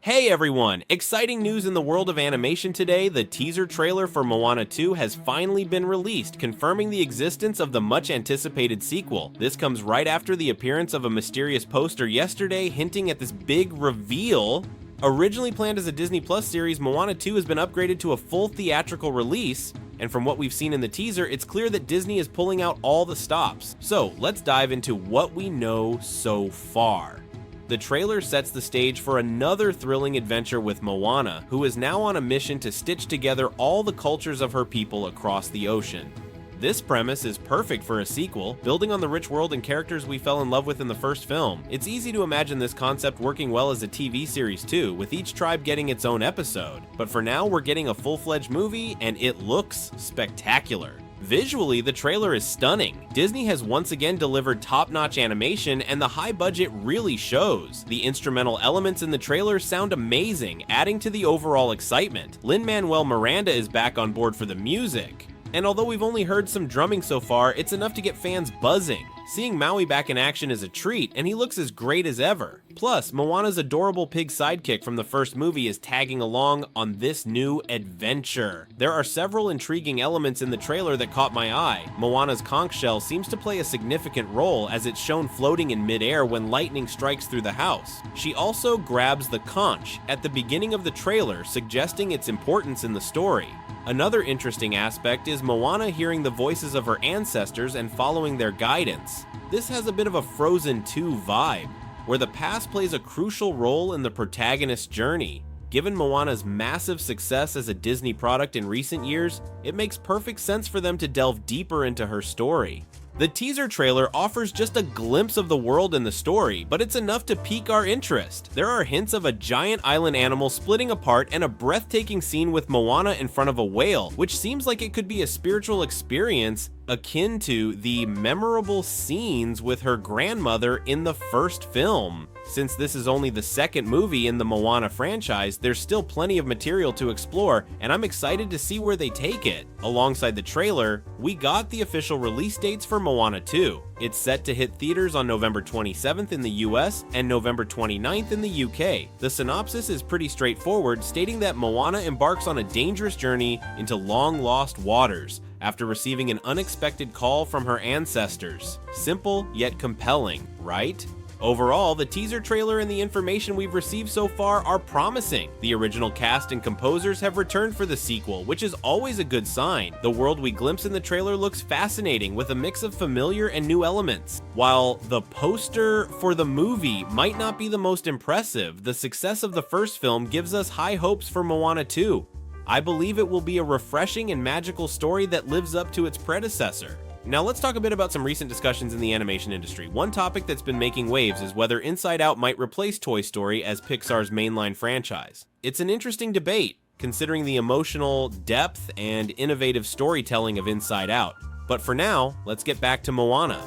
Hey everyone! Exciting news in the world of animation today. The teaser trailer for Moana 2 has finally been released, confirming the existence of the much anticipated sequel. This comes right after the appearance of a mysterious poster yesterday hinting at this big reveal. Originally planned as a Disney Plus series, Moana 2 has been upgraded to a full theatrical release, and from what we've seen in the teaser, it's clear that Disney is pulling out all the stops. So let's dive into what we know so far. The trailer sets the stage for another thrilling adventure with Moana, who is now on a mission to stitch together all the cultures of her people across the ocean. This premise is perfect for a sequel, building on the rich world and characters we fell in love with in the first film. It's easy to imagine this concept working well as a TV series too, with each tribe getting its own episode. But for now, we're getting a full-fledged movie, and it looks spectacular. Visually, the trailer is stunning. Disney has once again delivered top-notch animation, and the high budget really shows. The instrumental elements in the trailer sound amazing, adding to the overall excitement. Lin-Manuel Miranda is back on board for the music. And although we've only heard some drumming so far, it's enough to get fans buzzing. Seeing Maui back in action is a treat, and he looks as great as ever. Plus, Moana's adorable pig sidekick from the first movie is tagging along on this new adventure. There are several intriguing elements in the trailer that caught my eye. Moana's conch shell seems to play a significant role, as it's shown floating in midair when lightning strikes through the house. She also grabs the conch at the beginning of the trailer, suggesting its importance in the story. Another interesting aspect is Moana hearing the voices of her ancestors and following their guidance. This has a bit of a Frozen 2 vibe, where the past plays a crucial role in the protagonist's journey. Given Moana's massive success as a Disney product in recent years, it makes perfect sense for them to delve deeper into her story. The teaser trailer offers just a glimpse of the world and the story, but it's enough to pique our interest. There are hints of a giant island animal splitting apart and a breathtaking scene with Moana in front of a whale, which seems like it could be a spiritual experience akin to the memorable scenes with her grandmother in the first film. Since this is only the second movie in the Moana franchise, there's still plenty of material to explore, and I'm excited to see where they take it. Alongside the trailer, we got the official release dates for Moana 2. It's set to hit theaters on November 27th in the US and November 29th in the UK. The synopsis is pretty straightforward, stating that Moana embarks on a dangerous journey into long-lost waters after receiving an unexpected call from her ancestors. Simple yet compelling, right? Overall, the teaser trailer and the information we've received so far are promising. The original cast and composers have returned for the sequel, which is always a good sign. The world we glimpse in the trailer looks fascinating, with a mix of familiar and new elements. While the poster for the movie might not be the most impressive, the success of the first film gives us high hopes for Moana 2. I believe it will be a refreshing and magical story that lives up to its predecessor. Now let's talk a bit about some recent discussions in the animation industry. One topic that's been making waves is whether Inside Out might replace Toy Story as Pixar's mainline franchise. It's an interesting debate, considering the emotional depth and innovative storytelling of Inside Out. But for now, let's get back to Moana.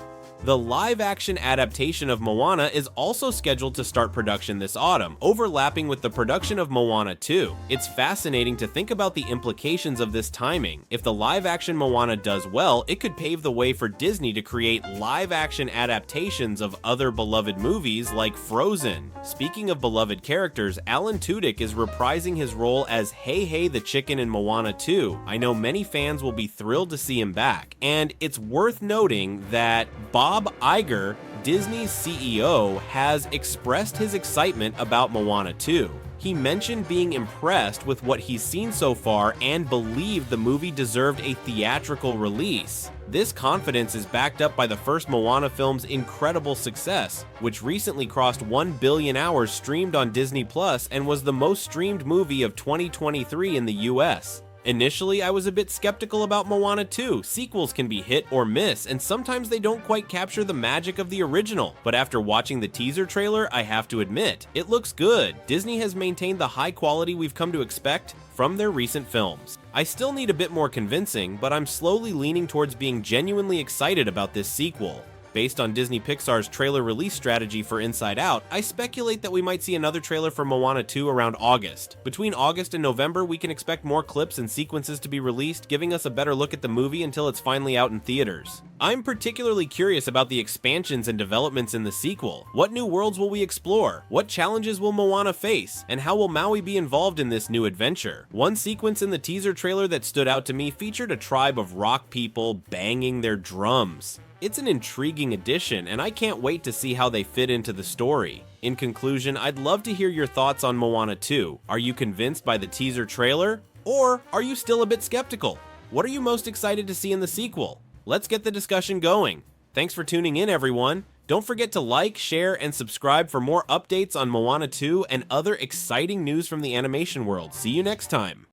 The live-action adaptation of Moana is also scheduled to start production this autumn, overlapping with the production of Moana 2. It's fascinating to think about the implications of this timing. If the live-action Moana does well, it could pave the way for Disney to create live-action adaptations of other beloved movies like Frozen. Speaking of beloved characters, Alan Tudyk is reprising his role as Hey the Chicken in Moana 2. I know many fans will be thrilled to see him back, and it's worth noting that Bob Iger, Disney's CEO, has expressed his excitement about Moana 2. He mentioned being impressed with what he's seen so far and believed the movie deserved a theatrical release. This confidence is backed up by the first Moana film's incredible success, which recently crossed 1 billion hours streamed on Disney Plus and was the most streamed movie of 2023 in the US. Initially, I was a bit skeptical about Moana 2. Sequels can be hit or miss, and sometimes they don't quite capture the magic of the original. But after watching the teaser trailer, I have to admit, it looks good. Disney has maintained the high quality we've come to expect from their recent films. I still need a bit more convincing, but I'm slowly leaning towards being genuinely excited about this sequel. Based on Disney Pixar's trailer release strategy for Inside Out, I speculate that we might see another trailer for Moana 2 around August. Between August and November, we can expect more clips and sequences to be released, giving us a better look at the movie until it's finally out in theaters. I'm particularly curious about the expansions and developments in the sequel. What new worlds will we explore? What challenges will Moana face? And how will Maui be involved in this new adventure? One sequence in the teaser trailer that stood out to me featured a tribe of rock people banging their drums. It's an intriguing addition, and I can't wait to see how they fit into the story. In conclusion, I'd love to hear your thoughts on Moana 2. Are you convinced by the teaser trailer? Or are you still a bit skeptical? What are you most excited to see in the sequel? Let's get the discussion going. Thanks for tuning in, everyone. Don't forget to like, share, and subscribe for more updates on Moana 2 and other exciting news from the animation world. See you next time.